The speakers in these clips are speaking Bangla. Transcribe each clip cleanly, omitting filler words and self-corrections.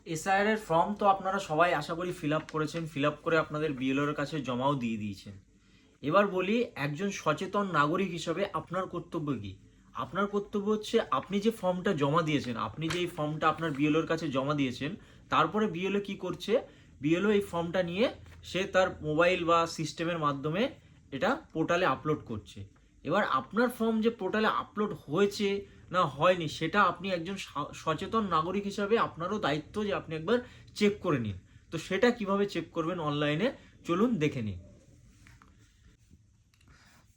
এসআইআর এর ফর্ম তো আপনারা সবাই আশা করি ফিল আপ করেছেন, ফিল আপ করে আপনাদের বিএলওর কাছে জমাও দিয়ে দিয়েছেন। এবার বলি, একজন সচেতন নাগরিক হিসাবে আপনার কর্তব্য কি? আপনার কর্তব্য হচ্ছে আপনি যে ফর্মটা জমা দিয়েছেন, আপনি যে এই ফর্মটা আপনার বিএলওর কাছে জমা দিয়েছেন, তারপরে বিএলও কি করছে? বিএলও এই ফর্মটা নিয়ে সে তার মোবাইল বা সিস্টেমের মাধ্যমে এটা পোর্টালে আপলোড করছে। এবার আপনার ফর্ম যে পোর্টালে আপলোড হয়েছে না হয়নি, সেটা আপনি একজন সচেতন নাগরিক হিসাবে আপনারও দায়িত্ব যে আপনি একবার চেক করে নিন। তো সেটা কিভাবে চেক করবেন অনলাইনে, চলুন দেখে নিন।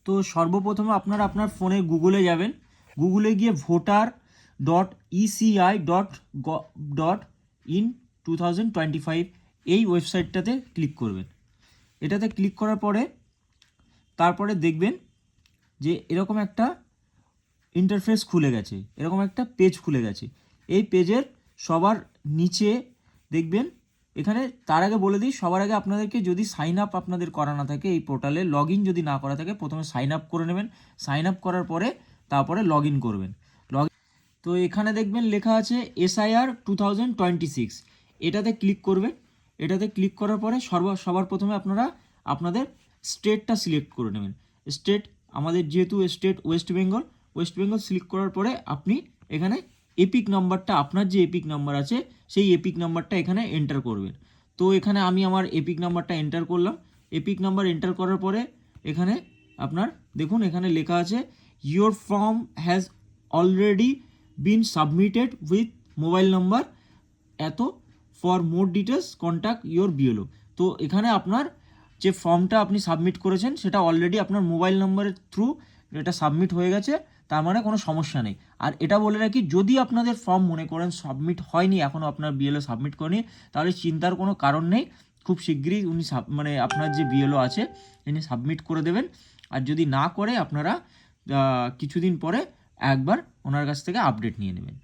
তো সর্বপ্রথমে আপনারা আপনার ফোনে গুগলে যাবেন, গুগলে গিয়ে voter.eci.gov.in 2025 এই ওয়েবসাইটটাতে ক্লিক করবেন। এটাতে ক্লিক করার পরে তারপরে দেখবেন যে এরকম একটা ইন্টারফেস খুলে গেছে, এরকম একটা পেজ খুলে গেছে। এই পেজের সবার নিচে দেখবেন, এখানে তার আগে বলে দিই, সবার আগে আপনাদেরকে যদি সাইন আপ আপনাদের করা না থাকে, এই পোর্টালে লগ ইন যদি না করা থাকে, প্রথমে সাইন আপ করে নেবেন। সাইন আপ করার পরে তারপরে লগ ইন করবেন। তো এখানে দেখবেন লেখা আছে এসআইআর 2026, এটাতে ক্লিক করবেন। এটাতে ক্লিক করার পরে সবার প্রথমে আপনারা আপনাদের স্টেটটা সিলেক্ট করে নেবেন। স্টেট আমাদের যেহেতু state West Bengal, West Bengal select করার পরে আপনি এখানে এপিক নাম্বারটা, আপনার যে এপিক নাম্বার আছে সেই এপিক নাম্বারটা এখানে এন্টার করবেন। তো এখানে আমি আমার এপিক নাম্বারটা এন্টার করলাম। এপিক নাম্বার এন্টার করার পরে এখানে আপনার দেখুন, এখানে লেখা আছে your form has already been submitted with mobile number এত, for more details contact your BLO. তো এখানে আপনার যে ফর্মটা আপনি সাবমিট করেছেন সেটা অলরেডি আপনার মোবাইল নাম্বারের থ্রু এটা সাবমিট হয়ে গেছে, তার মানে কোনো সমস্যা নেই। আর এটা বলে রাখি, যদি আপনাদের ফর্ম মনে করেন সাবমিট হয়নি, এখনও আপনার বিএলও সাবমিট করেনি, তাহলে চিন্তার কোনো কারণ নেই। খুব শীঘ্রই উনি আপনার যে বিএলও আছে তিনি সাবমিট করে দেবেন। আর যদি না করে আপনারা কিছুদিন পরে একবার ওনার কাছ থেকে আপডেট নিয়ে নেবেন।